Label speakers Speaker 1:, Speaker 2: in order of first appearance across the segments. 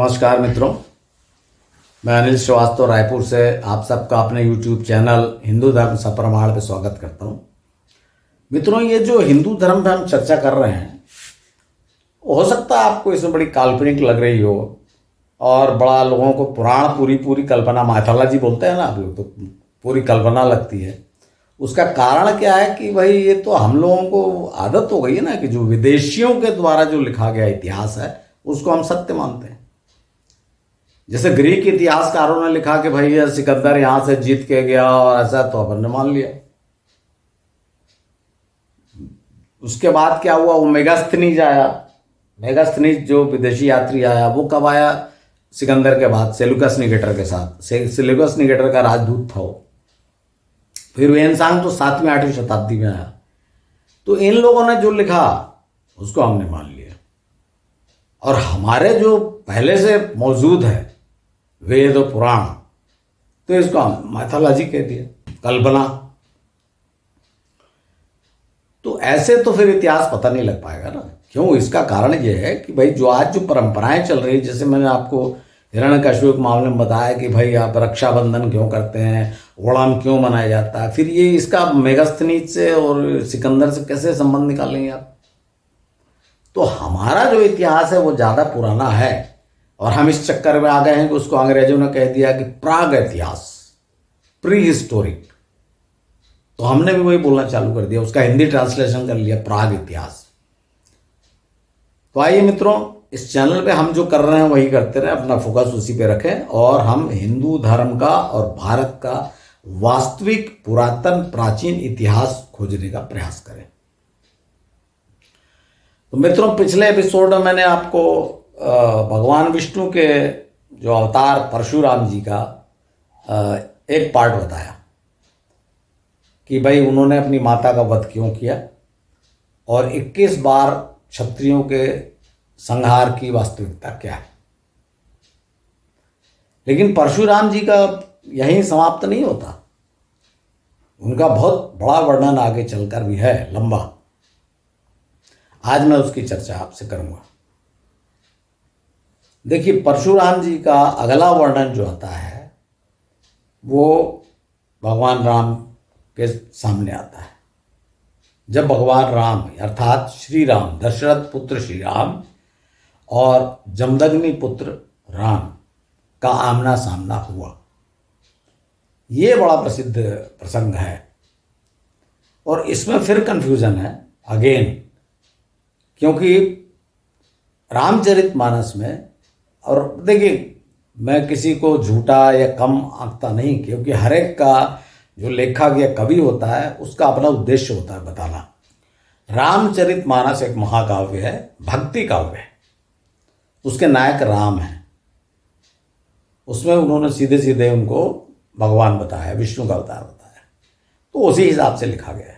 Speaker 1: नमस्कार मित्रों, मैं अनिल श्रीवास्तव रायपुर से आप सबका अपने YouTube चैनल हिंदू धर्म सप्रमाण पे स्वागत करता हूँ। मित्रों, ये जो हिंदू धर्म पे हम चर्चा कर रहे हैं, हो सकता है आपको इसमें बड़ी काल्पनिक लग रही हो और बड़ा लोगों को पुराण पूरी कल्पना, माइथोलॉजी बोलते हैं ना आप लोग, तो पूरी कल्पना लगती है। उसका कारण क्या है कि भाई ये तो हम लोगों को आदत हो गई है ना कि जो विदेशियों के द्वारा जो लिखा गया इतिहास है उसको हम सत्य मानते हैं। जैसे ग्रीक इतिहासकारों ने लिखा कि भाई ये सिकंदर यहां से जीत के गया और ऐसा, तो अपन ने मान लिया। उसके बाद क्या हुआ, वो मेगास्थनीज आया। मेगास्थनीज जो विदेशी यात्री आया वो कब आया? सिकंदर के बाद सेल्यूकस निकेटर के साथ। सेल्यूकस निकेटर का राजदूत था वो। फिर वेनसांग तो 7वीं 8वीं शताब्दी में आया। तो इन लोगों ने जो लिखा उसको हमने मान लिया, और हमारे जो पहले से मौजूद है वेद और पुराण, तो इसको हम माइथोलॉजी कह दिया, कल्पना। तो ऐसे तो फिर इतिहास पता नहीं लग पाएगा ना। क्यों? इसका कारण यह है कि भाई जो आज जो परंपराएं चल रही, जैसे मैंने आपको हिरण्यकशिपु के मामले में बताया कि भाई आप रक्षाबंधन क्यों करते हैं, ओणम क्यों मनाया जाता है, फिर ये इसका मेगास्थनीज से और सिकंदर से कैसे संबंध निकालेंगे आप? तो हमारा जो इतिहास है वो ज़्यादा पुराना है, और हम इस चक्कर में आ गए हैं कि उसको अंग्रेजों ने कह दिया कि प्राग इतिहास, प्री हिस्टोरिक। तो हमने भी वही बोलना चालू कर दिया, उसका हिंदी ट्रांसलेशन कर लिया, प्राग इतिहास। तो आइए मित्रों, इस चैनल पे हम जो कर रहे हैं वही करते रहे, अपना फोकस उसी पे रखें, और हम हिंदू धर्म का और भारत का वास्तविक पुरातन प्राचीन इतिहास खोजने का प्रयास करें। तो मित्रों, पिछले एपिसोड में मैंने आपको भगवान विष्णु के जो अवतार परशुराम जी का एक पार्ट बताया कि भाई उन्होंने अपनी माता का वध क्यों किया, और 21 बार क्षत्रियों के संहार की वास्तविकता क्या है। लेकिन परशुराम जी का यहीं समाप्त नहीं होता, उनका बहुत बड़ा वर्णन आगे चलकर भी है, लंबा। आज मैं उसकी चर्चा आपसे करूंगा। देखिए, परशुराम जी का अगला वर्णन जो आता है वो भगवान राम के सामने आता है। जब भगवान राम अर्थात श्री राम, दशरथ पुत्र श्री राम और जमदग्नि पुत्र राम का आमना सामना हुआ, ये बड़ा प्रसिद्ध प्रसंग है। और इसमें फिर कंफ्यूजन है अगेन, क्योंकि रामचरितमानस में, और देखिए मैं किसी को झूठा या कम आंकता नहीं, क्योंकि हर एक का जो लेखक या कवि होता है उसका अपना उद्देश्य होता है बताना। रामचरितमानस एक महाकाव्य है, भक्ति काव्य है, उसके नायक राम हैं। उसमें उन्होंने सीधे सीधे उनको भगवान बताया, विष्णु का अवतार बताया, तो उसी हिसाब से लिखा गया है।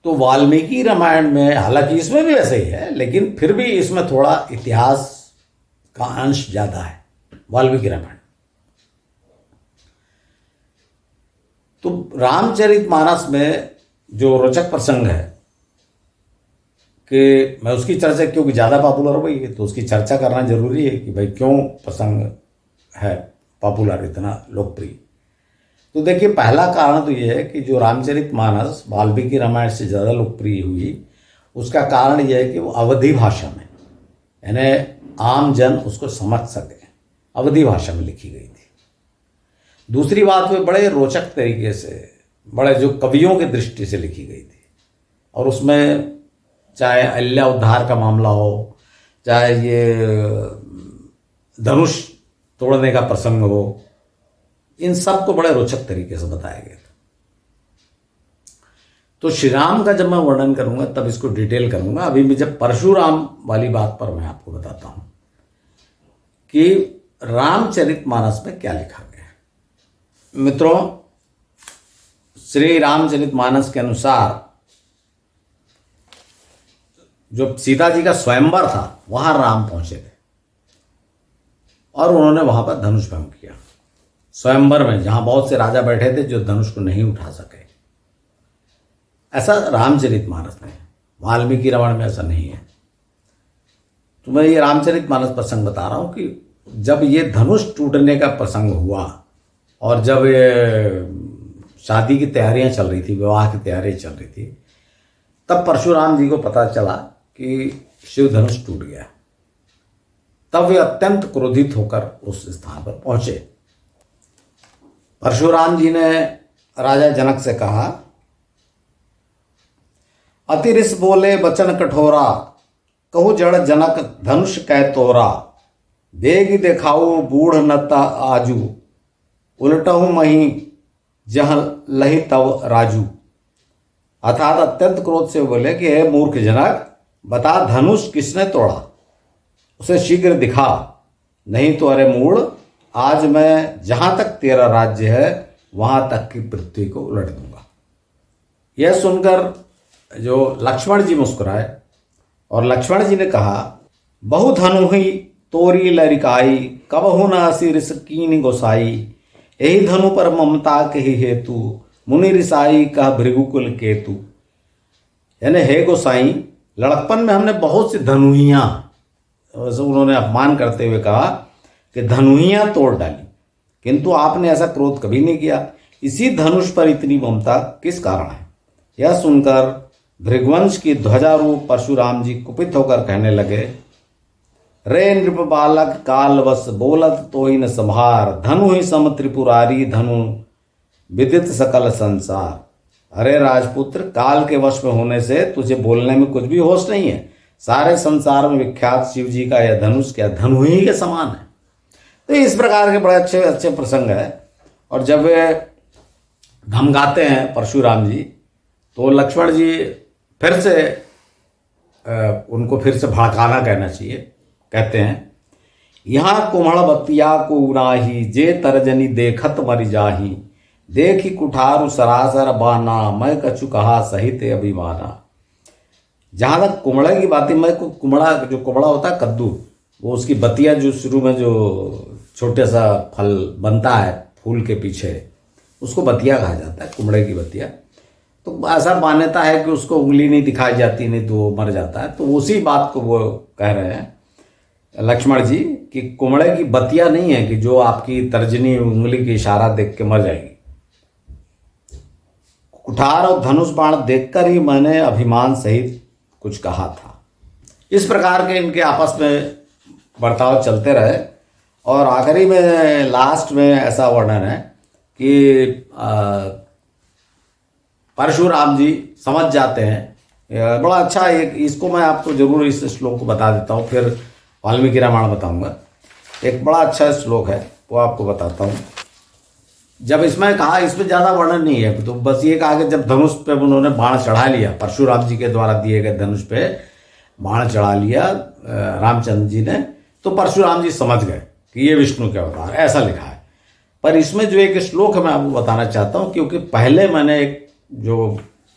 Speaker 1: तो वाल्मीकि रामायण में, हालांकि इसमें भी वैसे ही है, लेकिन फिर भी इसमें थोड़ा इतिहास का अंश ज़्यादा है वाल्मीकि रामायण। तो रामचरितमानस में जो रोचक प्रसंग है कि मैं उसकी चर्चा, क्योंकि ज़्यादा पॉपुलर हो गई है तो उसकी चर्चा करना जरूरी है कि भाई क्यों प्रसंग है पॉपुलर, इतना लोकप्रिय। तो देखिए, पहला कारण तो ये है कि जो रामचरितमानस वाल्मीकि रामायण से ज़्यादा लोकप्रिय हुई, उसका कारण यह है कि वो अवधी भाषा में, यानी आम जन उसको समझ सके, अवधी भाषा में लिखी गई थी। दूसरी बात, वो बड़े रोचक तरीके से, बड़े जो कवियों की दृष्टि से लिखी गई थी, और उसमें चाहे अहिल्या उद्धार का मामला हो, चाहे ये धनुष तोड़ने का प्रसंग हो, इन सब को बड़े रोचक तरीके से बताया गया था। तो श्री राम का जब मैं वर्णन करूंगा तब इसको डिटेल करूंगा। अभी भी जब परशुराम वाली बात पर मैं आपको बताता हूं कि रामचरितमानस में क्या लिखा गया है। मित्रों, श्री रामचरितमानस के अनुसार जो सीता जी का स्वयंवर था वहां राम पहुंचे थे, और उन्होंने वहां पर धनुष भंग किया। स्वयंवर में जहां बहुत से राजा बैठे थे जो धनुष को नहीं उठा सके, ऐसा रामचरितमानस में। वाल्मीकि रामायण में ऐसा नहीं है। तो मैं ये रामचरितमानस प्रसंग बता रहा हूँ कि जब ये धनुष टूटने का प्रसंग हुआ और जब ये शादी की तैयारियां चल रही थी, विवाह की तैयारियां चल रही थी, तब परशुराम जी को पता चला कि शिव धनुष टूट गया। तब वे अत्यंत क्रोधित होकर उस स्थान पर पहुंचे। परशुराम जी ने राजा जनक से कहा, अतिरिस बोले बचन कठोरा, कहु जड़ जनक धनुष कै तोरा, देगी देखाओ बूढ़ नता आजू, उलटहु मही जह लही तव राजू। अर्थात अत्यंत क्रोध से बोले कि हे मूर्ख जनक, बता धनुष किसने तोड़ा, उसे शीघ्र दिखा, नहीं तो अरे मूढ़, आज मैं जहां तक तेरा राज्य है वहां तक की पृथ्वी को उलट दूंगा। यह सुनकर जो लक्ष्मण जी मुस्कुराए और लक्ष्मण जी ने कहा, बहु धनु ही तोरी लरिकाई, कबहु न असी रिस कीन गोसाई, यही धनु पर ममता के ही हेतु, मुनि रिसाई कह भृगुकुल केतु। यानी हे गोसाई, लड़कपन में हमने बहुत सी धनुहियां, उन्होंने अपमान करते हुए कहा कि धनुहियां तोड़ डाली, किंतु आपने ऐसा क्रोध कभी नहीं किया। इसी धनुष पर इतनी ममता किस कारण है? यह सुनकर भृगवंश की ध्वजारूप परशुराम जी कुपित होकर कहने लगे, रे नृप बालक कालवश बोलत तो ही न संभार, धनु ही सम त्रिपुरारी धनु विदित सकल संसार। अरे राजपुत्र, काल के वश में होने से तुझे बोलने में कुछ भी होश नहीं है। सारे संसार में विख्यात शिव जी का यह धनुष क्या धनु ही के समान है। तो इस प्रकार के बड़े अच्छे अच्छे प्रसंग है। और जब वे धमकाते हैं परशुराम जी, तो लक्ष्मण जी फिर से उनको फिर से भड़काना कहना चाहिए। कहते हैं, यहाँ कुम्हड़ बतिया को उनाही, जे तरजनी देखत मरि जाही, देखी कुठारु सरासर बाना, मैं कछु कहा सहित अभिमाना। जहाँ तक कुम्हड़ा की बात है, मैं को कुम्हड़ा, जो कुम्हड़ा होता है कद्दू, वो उसकी बतिया जो शुरू में जो छोटे सा फल बनता है फूल के पीछे, उसको बतिया कहा जाता है, कुम्हड़े की बतिया। तो ऐसा मान्यता है कि उसको उंगली नहीं दिखाई जाती, नहीं तो वो मर जाता है। तो उसी बात को वो कह रहे हैं लक्ष्मण जी कि कुम्हड़े की बतिया नहीं है कि जो आपकी तर्जनी उंगली की इशारा देख के मर जाएगी। कुठार और धनुष बाण देखकर ही मैंने अभिमान सहित कुछ कहा था। इस प्रकार के इनके आपस में बर्ताव चलते रहे और आखिरी में लास्ट में ऐसा वर्णन है कि परशुराम जी समझ जाते हैं। बड़ा अच्छा एक, इसको मैं आपको जरूर इस श्लोक को बता देता हूँ, फिर वाल्मीकि रामायण बताऊंगा। एक बड़ा अच्छा श्लोक है, वो आपको बताता हूँ। जब इसमें कहा, इसमें ज़्यादा वर्णन नहीं है, तो बस ये कहा कि जब धनुष पे उन्होंने बाण चढ़ा लिया, परशुराम जी के द्वारा दिए गए धनुष पे बाण चढ़ा लिया रामचंद्र जी ने, तो परशुराम जी समझ गए कि ये विष्णु के अवतार, ऐसा लिखा है। पर इसमें जो एक श्लोक है मैं आपको बताना चाहता हूँ, क्योंकि पहले मैंने एक जो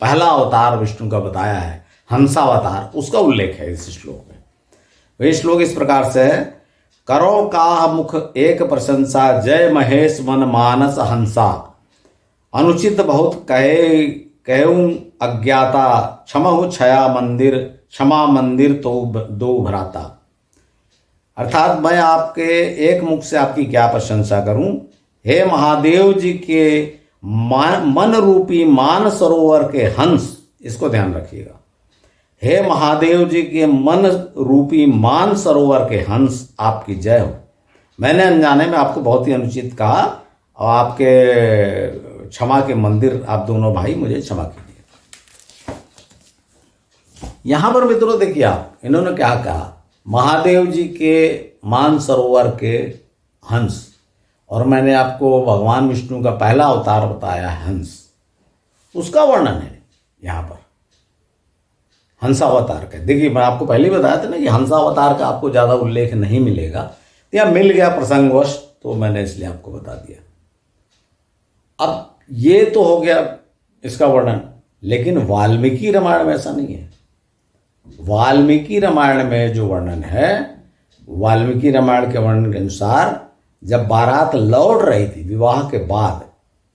Speaker 1: पहला अवतार विष्णु का बताया है, हंसावतार, उसका उल्लेख है इस श्लोक में। वही श्लोक इस प्रकार से है, करो काह मुख एक प्रशंसा, जय महेश मन मानस हंसा, अनुचित बहुत कहे कहूँ अज्ञाता, क्षमहु छया मंदिर क्षमा मंदिर तो दो भ्राता। अर्थात मैं आपके एक मुख से आपकी क्या प्रशंसा करूं, हे महादेव जी के मन रूपी मान सरोवर के हंस, इसको ध्यान रखिएगा, हे महादेव जी के मन रूपी मान सरोवर के हंस, आपकी जय हो। मैंने अनजाने में आपको बहुत ही अनुचित कहा और आपके क्षमा के मंदिर आप दोनों भाई मुझे क्षमा कीजिए। यहां पर मित्रों देखिए आप, इन्होंने क्या कहा, महादेव जी के मान सरोवर के हंस, और मैंने आपको भगवान विष्णु का पहला अवतार बताया हंस, उसका वर्णन है यहाँ पर हंसावतार का। देखिए मैं आपको पहले ही बताया था ना कि हंसावतार का आपको ज़्यादा उल्लेख नहीं मिलेगा, या मिल गया प्रसंगवश, तो मैंने इसलिए आपको बता दिया। अब ये तो हो गया इसका वर्णन, लेकिन वाल्मीकि रामायण में ऐसा नहीं है। वाल्मीकि रामायण में जो वर्णन है, वाल्मीकि रामायण के वर्णन के अनुसार जब बारात लौट रही थी, विवाह के बाद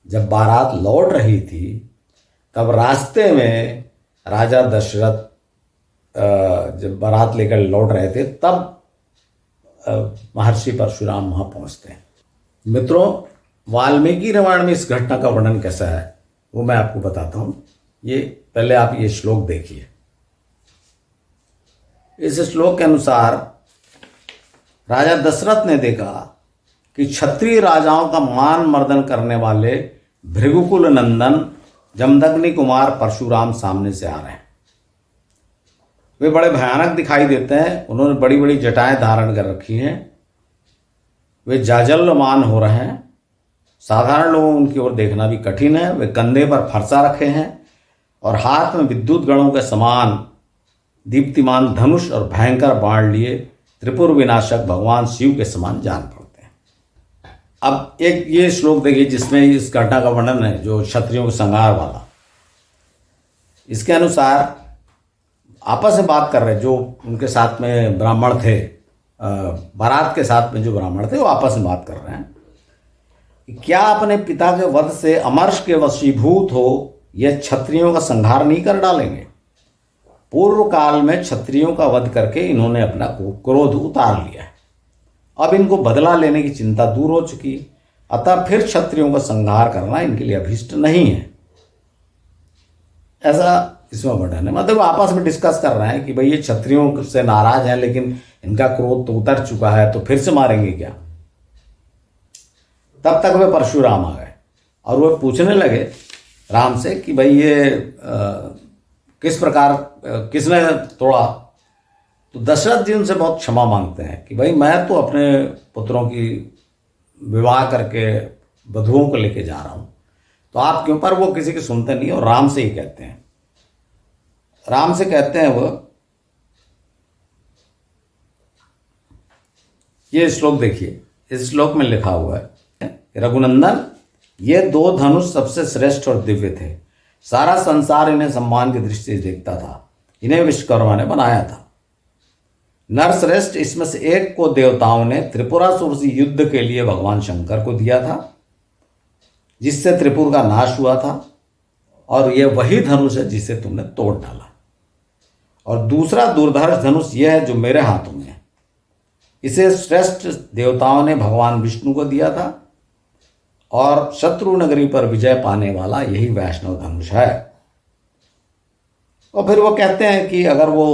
Speaker 1: जब बारात लौट रही थी, तब रास्ते में राजा दशरथ जब बारात लेकर लौट रहे थे तब महर्षि परशुराम वहाँ पहुँचते हैं। मित्रों, वाल्मीकि रामायण में इस घटना का वर्णन कैसा है वो मैं आपको बताता हूँ। ये पहले आप ये श्लोक देखिए। इस श्लोक के अनुसार राजा दशरथ ने देखा कि क्षत्रिय राजाओं का मान मर्दन करने वाले भृगुकुल नंदन जमदग्नि कुमार परशुराम सामने से आ रहे हैं। वे बड़े भयानक दिखाई देते हैं। उन्होंने बड़ी बड़ी जटाएं धारण कर रखी हैं। वे जाजल्यमान हो रहे हैं। साधारण लोगों उनकी ओर देखना भी कठिन है। वे कंधे पर फरसा रखे हैं और हाथ में विद्युत गणों के समान दीप्तिमान धनुष और भयंकर बाण लिए त्रिपुर विनाशक भगवान शिव के समान जान पड़ते हैं। अब एक ये श्लोक देखिए जिसमें इस घटना का वर्णन है, जो क्षत्रियों के संहार वाला। इसके अनुसार आपस में बात कर रहे, जो उनके साथ में ब्राह्मण थे, बारात के साथ में जो ब्राह्मण थे वो आपस में बात कर रहे हैं कि क्या अपने पिता के वध से अमर्ष के वशीभूत हो यह क्षत्रियों का संहार नहीं कर डालेंगे। पूर्व काल में क्षत्रियों का वध करके इन्होंने अपना क्रोध उतार लिया है। अब इनको बदला लेने की चिंता दूर हो चुकी, अतः फिर क्षत्रियों का संहार करना इनके लिए अभीष्ट नहीं है। ऐसा इसमें वर्णन है। मतलब आपस में डिस्कस कर रहे हैं कि भाई ये क्षत्रियों से नाराज हैं, लेकिन इनका क्रोध तो उतर चुका है, तो फिर से मारेंगे क्या। तब तक वे परशुराम आ गए और वे पूछने लगे राम से कि भाई ये किस प्रकार किसने तोड़ा। तो दशरथ जी उनसे बहुत क्षमा मांगते हैं कि भाई मैं तो अपने पुत्रों की विवाह करके वधुओं को लेके जा रहा हूं, तो आप क्यों। पर वो किसी की सुनते नहीं और राम से ही कहते हैं। राम से कहते हैं वो, ये श्लोक देखिए। इस श्लोक में लिखा हुआ है, रघुनंदन ये दो धनुष सबसे श्रेष्ठ और दिव्य थे। सारा संसार इन्हें सम्मान की दृष्टि से देखता था। इन्हें विश्वकर्मा ने बनाया था। नरश्रेष्ठ इसमें से एक को देवताओं ने त्रिपुरासुर से युद्ध के लिए भगवान शंकर को दिया था, जिससे त्रिपुर का नाश हुआ था। और यह वही धनुष है जिसे तुमने तोड़ डाला। और दूसरा दुर्धर्ष धनुष यह है जो मेरे हाथों में है। इसे श्रेष्ठ देवताओं ने भगवान विष्णु को दिया था और शत्रु नगरी पर विजय पाने वाला यही वैष्णव धनुष है। और फिर वो कहते हैं कि अगर वो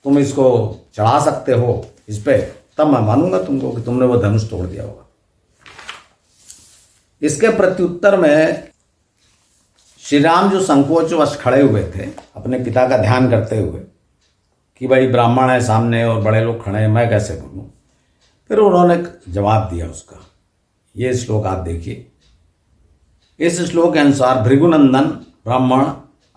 Speaker 1: तुम इसको चढ़ा सकते हो इस पे, तब मैं मानूंगा तुमको कि तुमने वो धनुष तोड़ दिया होगा। इसके प्रत्युत्तर में श्री राम जो संकोचवश खड़े हुए थे अपने पिता का ध्यान करते हुए कि भाई ब्राह्मण है सामने और बड़े लोग खड़े हैं, मैं कैसे बोलूं। फिर उन्होंने जवाब दिया उसका। ये श्लोक आप देखिए। इस श्लोक के अनुसार, भृगुनंदन ब्राह्मण,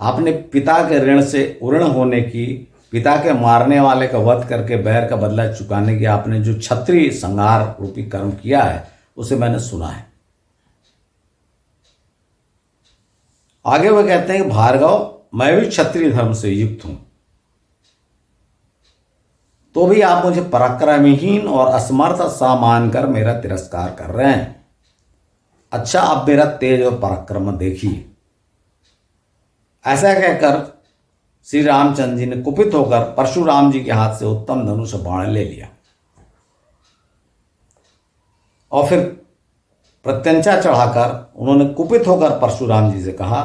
Speaker 1: आपने पिता के ऋण से उऋण होने की, पिता के मारने वाले का वध करके बैर का बदला चुकाने की आपने जो क्षत्रिय संहार रूपी कर्म किया है उसे मैंने सुना है। आगे वह कहते हैं कि भार्गव, मैं भी क्षत्रिय धर्म से युक्त हूं, तो भी आप मुझे पराक्रमहीन और असमर्थ सा मानकर मेरा तिरस्कार कर रहे हैं। अच्छा, अब मेरा तेज और पराक्रम देखिए। ऐसा कहकर श्री रामचंद्र जी ने कुपित होकर परशुराम जी के हाथ से उत्तम धनुष बाण ले लिया और फिर प्रत्यंचा चढ़ाकर उन्होंने कुपित होकर परशुराम जी से कहा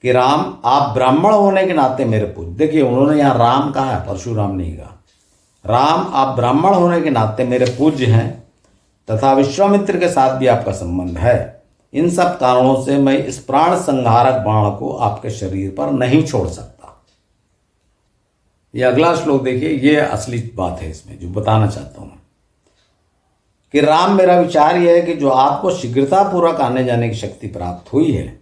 Speaker 1: कि राम, आप ब्राह्मण होने के नाते मेरे पूज्य। देखिए, उन्होंने यहां राम कहा है, परशुराम नहीं कहा। राम, आप ब्राह्मण होने के नाते मेरे पूज्य हैं तथा विश्वामित्र के साथ भी आपका संबंध है। इन सब कारणों से मैं इस प्राण संहारक बाण को आपके शरीर पर नहीं छोड़ सकता। ये अगला श्लोक देखिए, ये असली बात है इसमें जो बताना चाहता हूं कि राम, मेरा विचार यह है कि जो आपको शीघ्रतापूर्वक आने जाने की शक्ति प्राप्त हुई है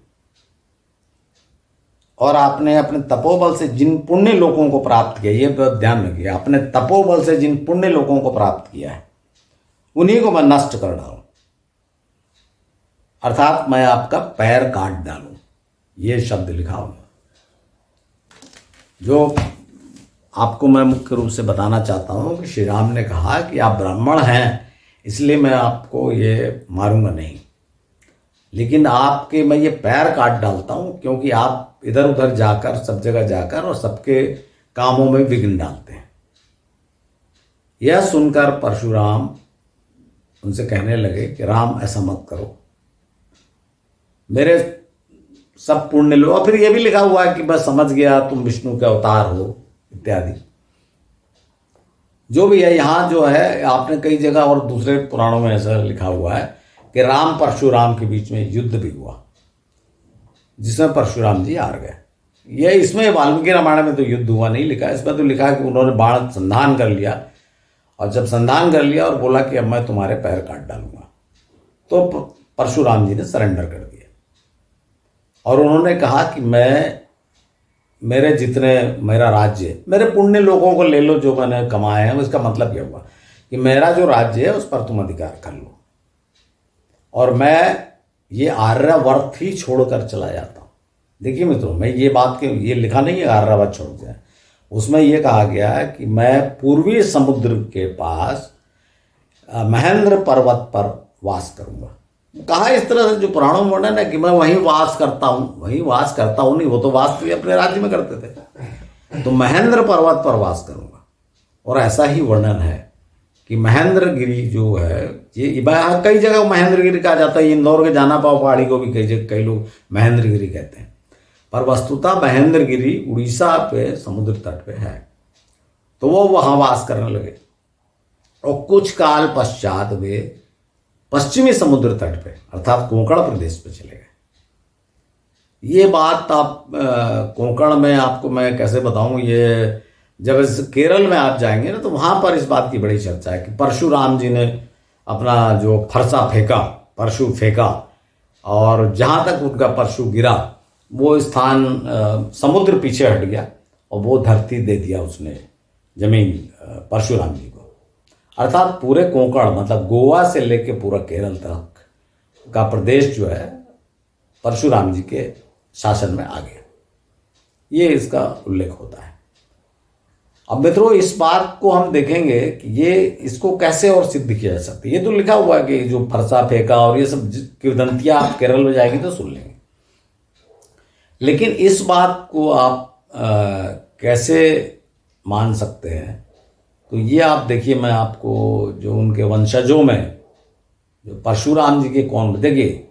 Speaker 1: और आपने अपने तपोबल से जिन पुण्य लोगों को प्राप्त किया, ये ध्यान रखिए, अपने तपोबल से जिन पुण्य लोगों को प्राप्त किया है उन्हीं को मैं नष्ट कर डालूं, अर्थात मैं आपका पैर काट डालूं। ये शब्द लिखा हुआ जो आपको मैं मुख्य रूप से बताना चाहता हूं कि श्री राम ने कहा कि आप ब्राह्मण हैं इसलिए मैं आपको ये मारूंगा नहीं, लेकिन आपके मैं ये पैर काट डालता हूं क्योंकि आप इधर उधर जाकर, सब जगह जाकर और सबके कामों में विघ्न डालते हैं। यह सुनकर परशुराम उनसे कहने लगे कि राम ऐसा मत करो, मेरे सब पुण्य लो। और फिर यह भी लिखा हुआ है कि मैं समझ गया तुम विष्णु के अवतार हो इत्यादि। जो भी है, यहाँ जो है आपने कई जगह और दूसरे पुराणों में ऐसा लिखा हुआ है कि राम परशुराम के बीच में युद्ध भी हुआ जिसमें परशुराम जी हार गए। यह इसमें वाल्मीकि रामायण में तो युद्ध हुआ नहीं लिखा, इसमें तो लिखा है कि उन्होंने बाण संधान कर लिया, और जब संधान कर लिया और बोला कि अब मैं तुम्हारे पैर काट डालूंगा, तो परशुराम जी ने सरेंडर कर दिया और उन्होंने कहा कि मेरे जितने मेरा राज्य, मेरे पुण्य लोगों को ले लो जो मैंने कमाए हैं, उसका मतलब यह हुआ कि मेरा जो राज्य है उस पर तुम अधिकार कर लो, और मैं ये आर्यावर्त ही छोड़कर चला जाता हूँ। देखिए मित्रों, मैं ये बात के ये लिखा नहीं है आर्यावर्त छोड़ दिया, उसमें यह कहा गया है कि मैं पूर्वी समुद्र के पास महेंद्र पर्वत पर वास करूंगा। कहा इस तरह से जो पुराणों में वर्णन है कि मैं वहीं वास करता हूँ, वहीं वास करता हूँ नहीं, वो तो वास तो अपने राज्य में करते थे, तो महेंद्र पर्वत पर वास करूंगा। और ऐसा ही वर्णन है कि महेंद्र गिरी जो है, ये कई जगह महेंद्र गिरी कहा जाता है, इंदौर के जाना पाव पहाड़ी को भी कई लोग महेंद्र गिरी कहते हैं, पर वस्तुतः महेंद्र गिरी उड़ीसा पे समुद्र तट पे है। तो वो वहां वास करने लगे और कुछ काल पश्चात वे पश्चिमी समुद्र तट पे अर्थात कोंकण प्रदेश पे चले गए। ये बात आप कोंकण में आपको मैं कैसे बताऊं, ये जब इस केरल में आप जाएंगे ना तो वहां पर इस बात की बड़ी चर्चा है कि परशुराम जी ने अपना जो फरसा फेंका, परशु फेंका, और जहां तक उनका परशु गिरा वो स्थान समुद्र पीछे हट गया और वो धरती दे दिया उसने, जमीन परशुराम जी को। अर्थात पूरे कोंकण मतलब गोवा से लेके पूरा केरल तक का प्रदेश जो है परशुराम जी के शासन में आ गया, ये इसका उल्लेख होता है। अब मित्रों, इस बात को हम देखेंगे कि ये इसको कैसे और सिद्ध किया जा सकता है। ये तो लिखा हुआ है कि जो फरसा फेंका और ये सब किंवदंतियां आप केरल में जाएंगे तो सुन लेंगे, लेकिन इस बात को आप कैसे मान सकते हैं, तो ये आप देखिए, मैं आपको जो उनके वंशजों में जो परशुराम जी के कौन, देखिए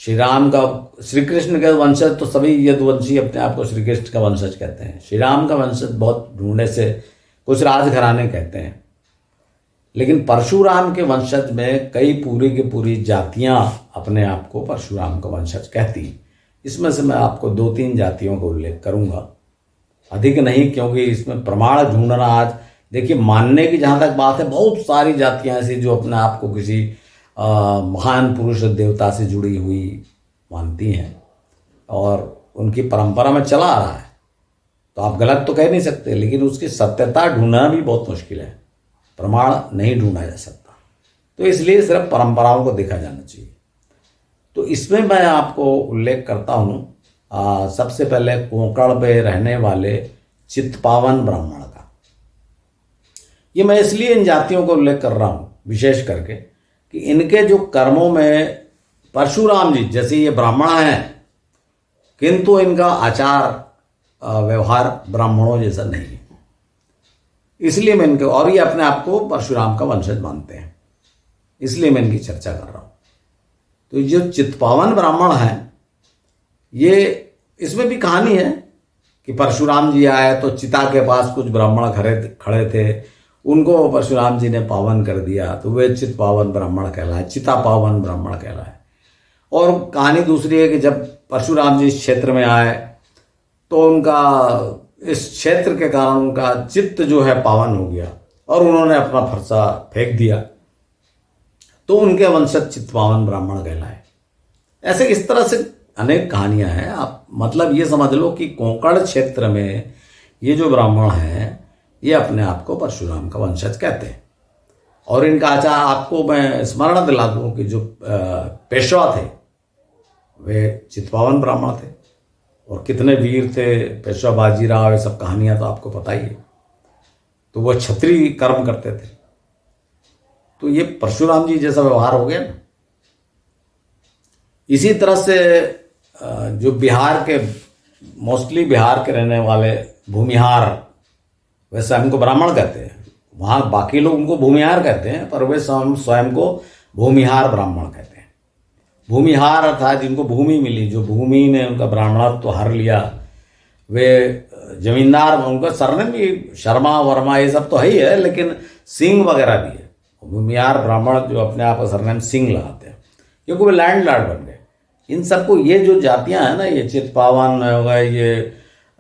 Speaker 1: श्री कृष्ण के वंशज तो सभी यदुवंशी अपने आप को श्री कृष्ण का वंशज कहते हैं। श्री राम का वंशज बहुत ढूंढने से कुछ राजघराने कहते हैं, लेकिन परशुराम के वंशज में कई पूरी की पूरी जातियां अपने आप को परशुराम का वंशज कहती हैं। इसमें से मैं आपको 2-3 जातियों का उल्लेख करूंगा, अधिक नहीं, क्योंकि इसमें प्रमाण ढूंढना आज देखिए, मानने की जहाँ तक बात है, बहुत सारी जातियाँ ऐसी जो अपने आप को किसी महान पुरुष देवता से जुड़ी हुई मानती हैं और उनकी परंपरा में चला आ रहा है, तो आप गलत तो कह नहीं सकते, लेकिन उसकी सत्यता ढूंढना भी बहुत मुश्किल है, प्रमाण नहीं ढूंढा जा सकता, तो इसलिए सिर्फ परंपराओं को देखा जाना चाहिए। तो इसमें मैं आपको उल्लेख करता हूँ सबसे पहले कोंकण पे रहने वाले चित्पावन ब्राह्मण का। ये मैं इसलिए इन जातियों का उल्लेख कर रहा हूँ विशेष करके कि इनके जो कर्मों में परशुराम जी जैसे ये ब्राह्मण हैं, किंतु इनका आचार व्यवहार ब्राह्मणों जैसा नहीं है, इसलिए मैं इनके, और ये अपने आप को परशुराम का वंशज मानते हैं, इसलिए मैं इनकी चर्चा कर रहा हूँ। तो जो चित्पावन ब्राह्मण हैं, ये इसमें भी कहानी है कि परशुराम जी आए तो चिता के पास कुछ ब्राह्मण खड़े थे, उनको परशुराम जी ने पावन कर दिया, तो वे चित्पावन ब्राह्मण कहलाए, चिता पावन ब्राह्मण कहलाए। और कहानी दूसरी है कि जब परशुराम जी इस क्षेत्र में आए तो उनका इस क्षेत्र के कारण उनका चित्त जो है पावन हो गया और उन्होंने अपना फरसा फेंक दिया, तो उनके वंशज चित्पावन ब्राह्मण कहलाए। ऐसे इस तरह से अनेक कहानियां हैं। आप मतलब ये समझ लो कि कोंकण क्षेत्र में ये जो ब्राह्मण हैं, ये अपने आप को परशुराम का वंशज कहते हैं। और इनका आचार आपको मैं स्मरण दिला दूं कि जो पेशवा थे वे चित्पावन ब्राह्मण थे, और कितने वीर थे, पेशवा बाजीराव, ये सब कहानियां तो आपको पता ही है। तो वह क्षत्रिय कर्म करते थे, तो ये परशुराम जी जैसा व्यवहार हो गया ना। इसी तरह से जो बिहार के मोस्टली बिहार के रहने वाले भूमिहार वे स्वयं को ब्राह्मण कहते हैं, वहाँ बाकी लोग उनको भूमिहार कहते हैं, पर वे स्वयं को भूमिहार ब्राह्मण कहते हैं। भूमिहार अर्थात जिनको भूमि मिली, जो भूमि ने उनका ब्राह्मणत्व हर लिया, वे जमींदार। उनका सरनेम भी शर्मा वर्मा ये सब तो है ही है, लेकिन सिंह वगैरह भी है। भूमिहार ब्राह्मण जो अपने आप का सरनेम सिंह लगाते हैं क्योंकि वे लैंड लॉर्ड बन गए। इन सबको ये जो जातियां हैं ना, ये चित्पावन होगा, ये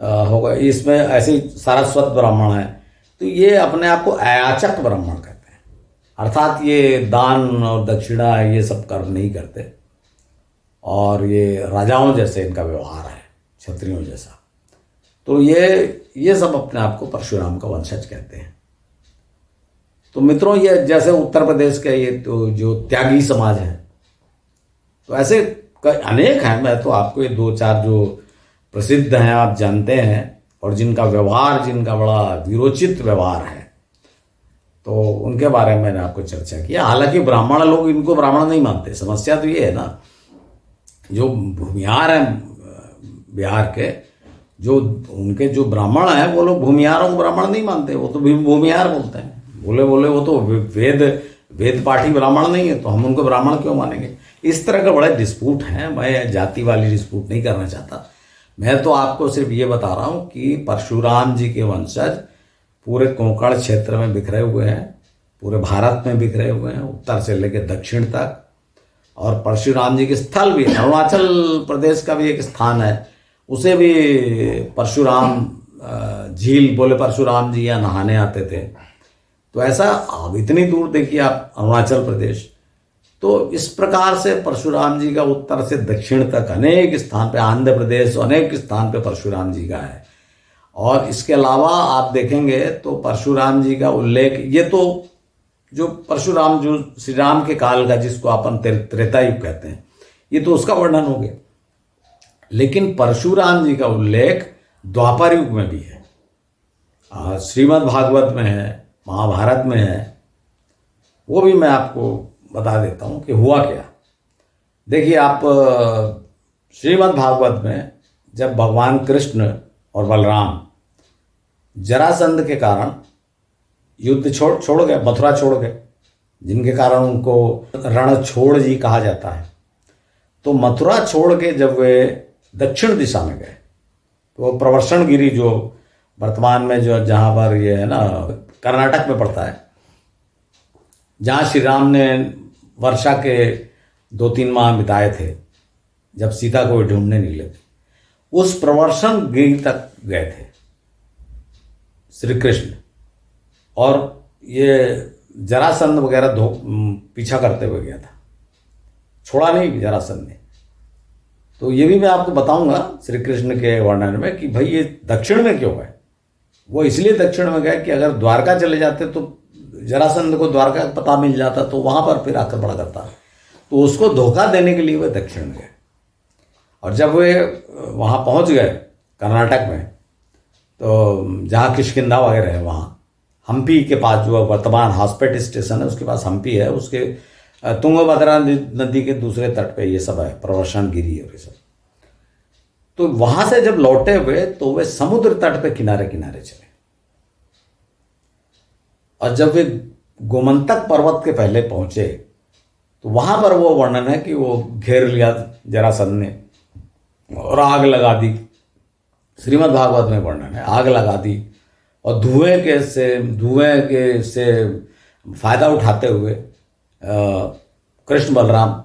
Speaker 1: होगा, इसमें ऐसे सारस्वत ब्राह्मण है, तो ये अपने आप को अयाचक ब्राह्मण कहते हैं। अर्थात ये दान और दक्षिणा ये सब कर्म नहीं करते, और ये राजाओं जैसे इनका व्यवहार है, क्षत्रियों जैसा। तो ये सब अपने आप को परशुराम का वंशज कहते हैं। तो मित्रों, ये जैसे उत्तर प्रदेश के ये तो जो त्यागी समाज है, तो ऐसे अनेक हैं। मैं तो आपको ये 2-4 जो प्रसिद्ध हैं आप जानते हैं, और जिनका व्यवहार, जिनका बड़ा विरोचित व्यवहार है, तो उनके बारे में मैंने आपको चर्चा किया। हालांकि ब्राह्मण लोग इनको ब्राह्मण नहीं मानते। समस्या तो ये है ना, जो भूमिहार हैं बिहार के, जो उनके जो ब्राह्मण हैं, वो लोग भूमिहारों को ब्राह्मण नहीं मानते, वो तो भूमिहार बोलते हैं। बोले वो तो वेद पाठी ब्राह्मण नहीं है, तो हम उनको ब्राह्मण क्यों मानेंगे। इस तरह का बड़े डिस्प्यूट हैं। मैं जाति वाली डिस्प्यूट नहीं करना चाहता। मैं तो आपको सिर्फ ये बता रहा हूँ कि परशुराम जी के वंशज पूरे कोंकण क्षेत्र में बिखरे हुए हैं, पूरे भारत में बिखरे हुए हैं, उत्तर से लेकर दक्षिण तक। और परशुराम जी के स्थल भी, अरुणाचल प्रदेश का भी एक स्थान है, उसे भी परशुराम झील बोले, परशुराम जी यहाँ नहाने आते थे। तो ऐसा अब इतनी दूर देखिए आप, अरुणाचल प्रदेश। तो इस प्रकार से परशुराम जी का उत्तर से दक्षिण तक अनेक स्थान पे, आंध्र प्रदेश अनेक स्थान पे परशुराम जी का है। और इसके अलावा आप देखेंगे तो परशुराम जी का उल्लेख, ये तो जो परशुराम जो श्री राम के काल का, जिसको अपन त्रेता युग कहते हैं, ये तो उसका वर्णन हो गया। लेकिन परशुराम जी का उल्लेख द्वापर युग में भी है, श्रीमद् भागवत में है, महाभारत में है। वो भी मैं आपको बता देता हूँ कि हुआ क्या। देखिए आप, श्रीमद् भागवत में जब भगवान कृष्ण और बलराम जरासंध के कारण युद्ध छोड़ गए, मथुरा छोड़ गए, जिनके कारण उनको रणछोड़ जी कहा जाता है। तो मथुरा छोड़ के जब वे दक्षिण दिशा में गए, तो वो प्रवर्षण गिरी, जो वर्तमान में जो जहाँ पर ये है ना, कर्नाटक में पड़ता है, जहाँ श्री राम ने वर्षा के 2-3 माह बिताए थे जब सीता को ढूंढने निकले थे, उस प्रवर्षण गिरी तक गए थे श्री कृष्ण। और ये जरासंध वगैरह पीछा करते हुए गया था, छोड़ा नहीं जरासंध ने। तो ये भी मैं आपको बताऊंगा श्री कृष्ण के वर्णन में कि भाई ये दक्षिण में क्यों गए। वो इसलिए दक्षिण में गए कि अगर द्वारका चले जाते तो जरासंध को द्वारका का पता मिल जाता, तो वहां पर फिर आक्रमण करता। तो उसको धोखा देने के लिए वे दक्षिण गए। और जब वे वहां पहुंच गए कर्नाटक में, तो जहाँ किष्किंधा वगैरह है, वहाँ हम्पी के पास जो वर्तमान हॉस्पेट स्टेशन है उसके पास हम्पी है, उसके तुंगभद्रा नदी के दूसरे तट पे ये सब है, प्रवर्षण गिरी और ये सब। तो वहां से जब लौटे हुए तो वे समुद्र तट पे किनारे किनारे चले। और जब वे गोमंतक पर्वत के पहले पहुंचे, तो वहां पर वो वर्णन है कि वो घेर लिया जरासंध ने और आग लगा दी। श्रीमद् भागवत में वर्णन है, आग लगा दी। और धुएं के से फायदा उठाते हुए कृष्ण बलराम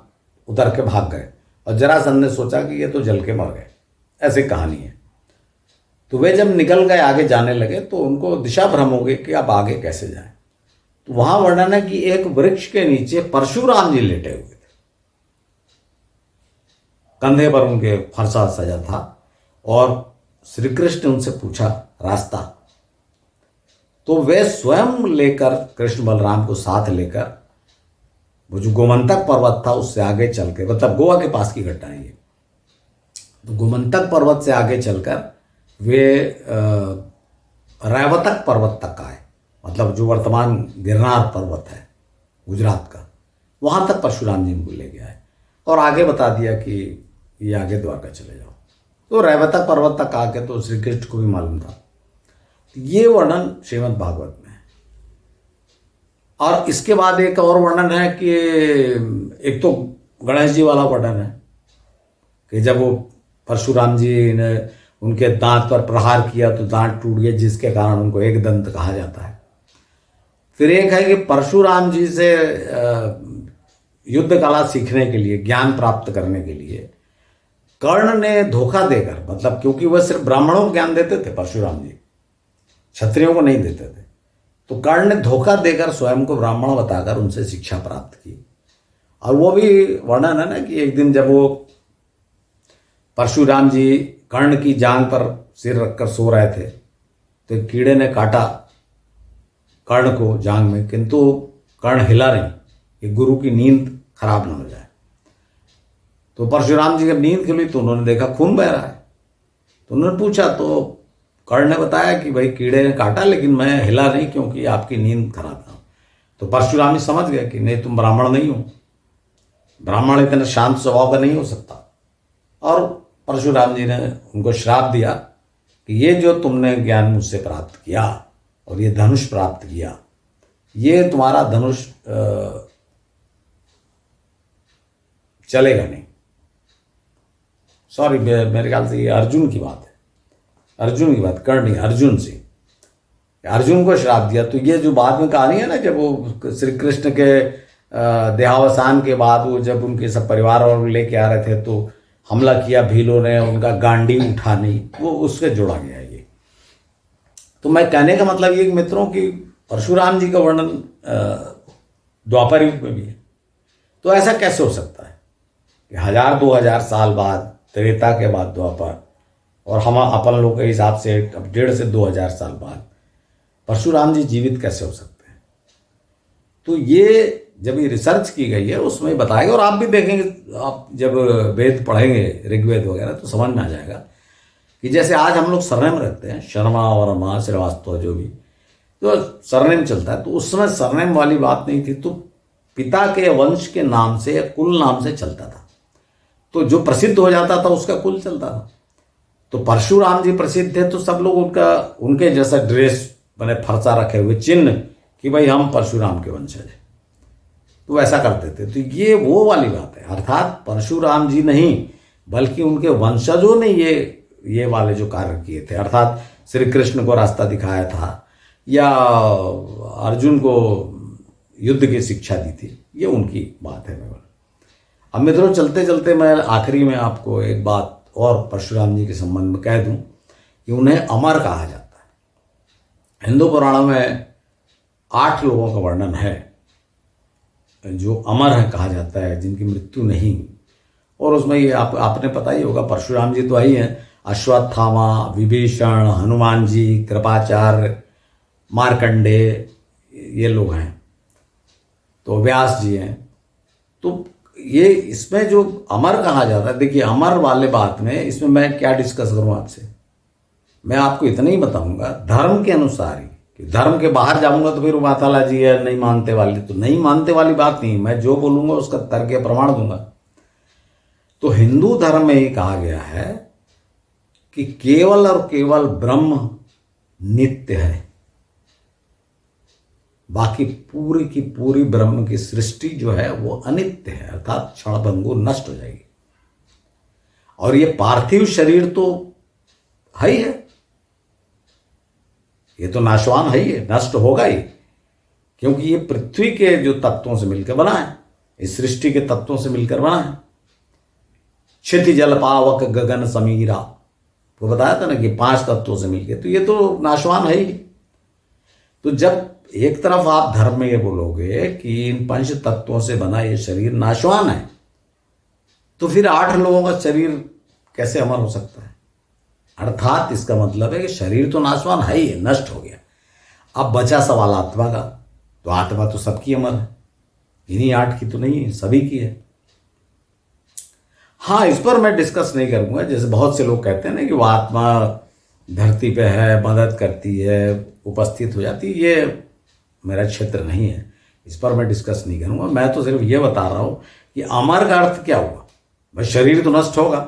Speaker 1: उतर के भाग गए, और जरासंध ने सोचा कि ये तो जल के मर गए, ऐसी कहानी है। तो वे जब निकल गए, आगे जाने लगे, तो उनको दिशा भ्रम हो गई कि अब आगे कैसे जाएं। तो वहां वर्णन है कि एक वृक्ष के नीचे परशुराम जी लेटे हुए थे, कंधे पर उनके फरसा सजा था, और श्री कृष्ण ने उनसे पूछा रास्ता। तो वे स्वयं लेकर, कृष्ण बलराम को साथ लेकर, वो जो गोमंतक पर्वत था उससे आगे चल के, मतलब गोवा के पास की घटना है ये, तो गोमंतक पर्वत से आगे चलकर वे रैवतक पर्वत तक आए, मतलब जो वर्तमान गिरनार पर्वत है गुजरात का, वहां तक परशुराम जी इनको ले गया है। और आगे बता दिया कि ये आगे द्वारका चले जाओ। तो रैवतक पर्वत तक आके तो श्री कृष्ण को भी मालूम था। ये वर्णन श्रीमद् भागवत में है। और इसके बाद एक और वर्णन है कि एक तो गणेश जी वाला वर्णन है कि जब वो परशुराम जी ने उनके दांत पर प्रहार किया तो दांत टूट गए, जिसके कारण उनको एक दंत कहा जाता है। फिर एक है कि परशुराम जी से युद्ध कला सीखने के लिए, ज्ञान प्राप्त करने के लिए कर्ण ने धोखा देकर, मतलब क्योंकि वह सिर्फ ब्राह्मणों को ज्ञान देते थे परशुराम जी, क्षत्रियों को नहीं देते थे, तो कर्ण ने धोखा देकर स्वयं को ब्राह्मण बताकर उनसे शिक्षा प्राप्त की। और वो भी वर्णन है ना कि एक दिन जब वो परशुराम जी कर्ण की जांग पर सिर रखकर सो रहे थे तो एक कीड़े ने काटा कर्ण को जांग में, किंतु कर्ण हिला नहीं कि गुरु की नींद खराब ना हो जाए। तो परशुराम जी जब नींद खुली तो उन्होंने देखा खून बह रहा है, तो उन्होंने पूछा, तो कर्ण ने बताया कि भाई कीड़े ने काटा लेकिन मैं हिला नहीं क्योंकि आपकी नींद खराब ना हो। तो परशुराम जी समझ गए कि नहीं, तुम ब्राह्मण नहीं हो, ब्राह्मण इतने शांत स्वभाव का नहीं हो सकता। और परशुराम जी ने उनको श्राप दिया कि ये जो तुमने ज्ञान मुझसे प्राप्त किया और ये धनुष प्राप्त किया, ये तुम्हारा धनुष चलेगा नहीं। सॉरी, मेरे ख्याल से ये अर्जुन की बात है, अर्जुन की बात, कर्ण नहीं, अर्जुन से, अर्जुन को श्राप दिया। तो ये जो बाद में कहानी है ना, जब वो श्री कृष्ण के देहावसान के बाद वो जब उनके सब परिवार और लेके आ रहे थे तो हमला किया भीलों ने, उनका गांडी उठा नहीं, वो उससे जोड़ा गया है ये। तो मैं कहने का मतलब ये मित्रों कि परशुराम जी का वर्णन द्वापर युग में भी है। तो ऐसा कैसे हो सकता है कि 1000-2000 साल बाद, त्रेता के बाद द्वापर, और हम अपन लोग के हिसाब से 1.5 से 2000 साल बाद परशुराम जी जीवित कैसे हो सकते हैं? तो ये जब ये रिसर्च की गई है उसमें बताएगा, और आप भी देखेंगे, आप जब वेद पढ़ेंगे ऋग्वेद वगैरह तो समझ में आ जाएगा कि जैसे आज हम लोग सरनेम रखते हैं, शर्मा वर्मा श्रीवास्तव जो भी, तो सरनेम चलता है, तो उस समय सरनेम वाली बात नहीं थी, तो पिता के वंश के नाम से या कुल नाम से चलता था। तो जो प्रसिद्ध हो जाता था उसका कुल चलता था। तो परशुराम जी प्रसिद्ध थे तो सब लोग उनके जैसा ड्रेस बने, फरसा रखे हुए चिन्ह कि भाई हम परशुराम के वंशज हैं, तो वैसा करते थे। तो ये वो वाली बात है, अर्थात परशुराम जी नहीं बल्कि उनके वंशजों ने ये वाले जो कार्य किए थे, अर्थात श्री कृष्ण को रास्ता दिखाया था या अर्जुन को युद्ध की शिक्षा दी थी, ये उनकी बात है। अब मित्रों चलते चलते मैं आखिरी में आपको एक बात और परशुराम जी के संबंध में कह दूं कि उन्हें अमर कहा जाता है। हिंदू पुराणों में 8 लोगों का वर्णन है जो अमर है कहा जाता है, जिनकी मृत्यु नहीं हुई। और उसमें ये आपने पता ही होगा, परशुराम जी तो आई हैं, अश्वत्थामा, विभीषण, हनुमान जी, कृपाचार्य, मार्कंडे, ये लोग हैं, तो व्यास जी हैं। तो ये इसमें जो अमर कहा जाता है, देखिए अमर वाले बात में इसमें मैं क्या डिस्कस करूं आपसे, मैं आपको इतना ही बताऊंगा धर्म के अनुसार ही, कि धर्म के बाहर जाऊंगा तो फिर माताला जी है नहीं मानते वाली, तो नहीं मानते वाली बात नहीं, मैं जो बोलूंगा उसका तर्क या प्रमाण दूंगा। तो हिंदू धर्म में ये कहा गया है कि केवल और केवल ब्रह्म नित्य है, बाकी पूरी की पूरी ब्रह्म की सृष्टि जो है वो अनित्य है, अर्थात क्षणभंगुर नष्ट हो जाएगी। और ये पार्थिव शरीर तो है ही है, ये तो नाशवान है ही है, नष्ट होगा ही, क्योंकि ये पृथ्वी के जो तत्वों से मिलकर बना है, इस सृष्टि के तत्वों से मिलकर बना है। क्षिति जल पावक गगन समीरा, वो बताया था ना कि 5 तत्वों से मिलकर, तो ये तो नाशवान है ही। तो जब एक तरफ आप धर्म में ये बोलोगे कि इन 5 तत्वों से बना ये शरीर नाशवान है, तो फिर 8 लोगों का शरीर कैसे अमर हो सकता है? अर्थात इसका मतलब है कि शरीर तो नाशवान है ही है, नष्ट हो गया। अब बचा सवाल आत्मा का, तो आत्मा तो सबकी अमर है, इन्हीं 8 की तो नहीं है, सभी की है। हाँ, इस पर मैं डिस्कस नहीं करूंगा, जैसे बहुत से लोग कहते हैं ना कि वो आत्मा धरती पे है, मदद करती है, उपस्थित हो जाती है, ये मेरा क्षेत्र नहीं है, इस पर मैं डिस्कस नहीं करूंगा। मैं तो सिर्फ ये बता रहा हूं कि अमर का अर्थ क्या हुआ। भाई शरीर तो नष्ट होगा,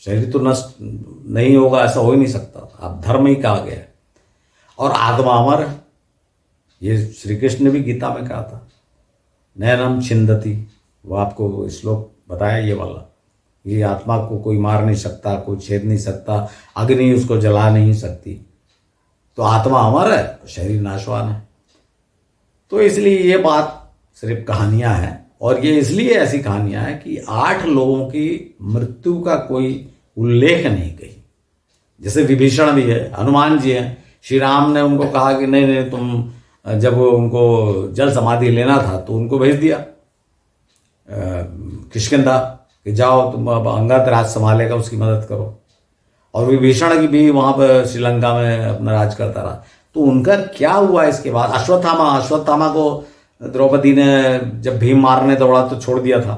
Speaker 1: शरीर तो नष्ट नहीं होगा, ऐसा हो ही नहीं सकता, आप धर्म ही कहा गया है। और आत्मा अमर है। ये श्री कृष्ण ने भी गीता में कहा था, नैनम छिंदती, वो आपको श्लोक बताया ये वाला। ये आत्मा को कोई मार नहीं सकता, कोई छेद नहीं सकता, अग्नि उसको जला नहीं सकती। तो आत्मा अमर है, शरीर नाशवान है। तो इसलिए ये बात सिर्फ कहानियां हैं, और ये इसलिए ऐसी कहानियां हैं कि 8 लोगों की मृत्यु का कोई उल्लेख नहीं कहीं। जैसे विभीषण भी है, हनुमान जी हैं, श्री राम ने उनको कहा कि नहीं नहीं तुम, जब उनको जल समाधि लेना था तो उनको भेज दिया किष्किंधा कि जाओ तुम, अब अंगद राज संभालेगा, उसकी मदद करो। और विभीषण की भी वहां पर श्रीलंका में अपना राज करता रहा। तो उनका क्या हुआ इसके बाद? अश्वत्थामा को द्रौपदी ने जब भीम मारने दौड़ा तो छोड़ दिया था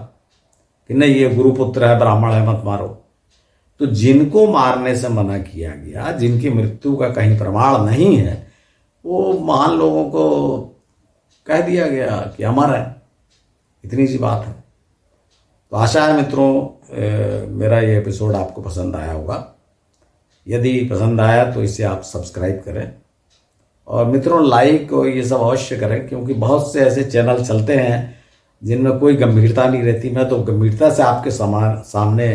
Speaker 1: कि नहीं ये गुरुपुत्र है, ब्राह्मण है, मत मारो। तो जिनको मारने से मना किया गया, जिनकी मृत्यु का कहीं प्रमाण नहीं है, वो महान लोगों को कह दिया गया कि अमर है। इतनी सी बात है। तो आशा है मित्रों मेरा ये एपिसोड आपको पसंद आया होगा। यदि पसंद आया तो इसे आप सब्सक्राइब करें, और मित्रों लाइक और ये सब अवश्य करें, क्योंकि बहुत से ऐसे चैनल चलते हैं जिनमें कोई गंभीरता नहीं रहती। मैं तो गंभीरता से आपके सामने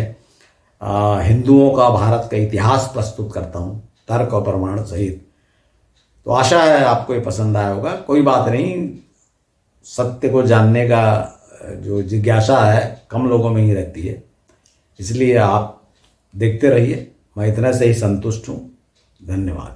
Speaker 1: हिंदुओं का, भारत का इतिहास प्रस्तुत करता हूँ, तर्क और प्रमाण सहित। तो आशा है आपको ये पसंद आया होगा। कोई बात नहीं, सत्य को जानने का जो जिज्ञासा है कम लोगों में ही रहती है, इसलिए आप देखते रहिए। मैं इतना से ही संतुष्ट हूँ। धन्यवाद।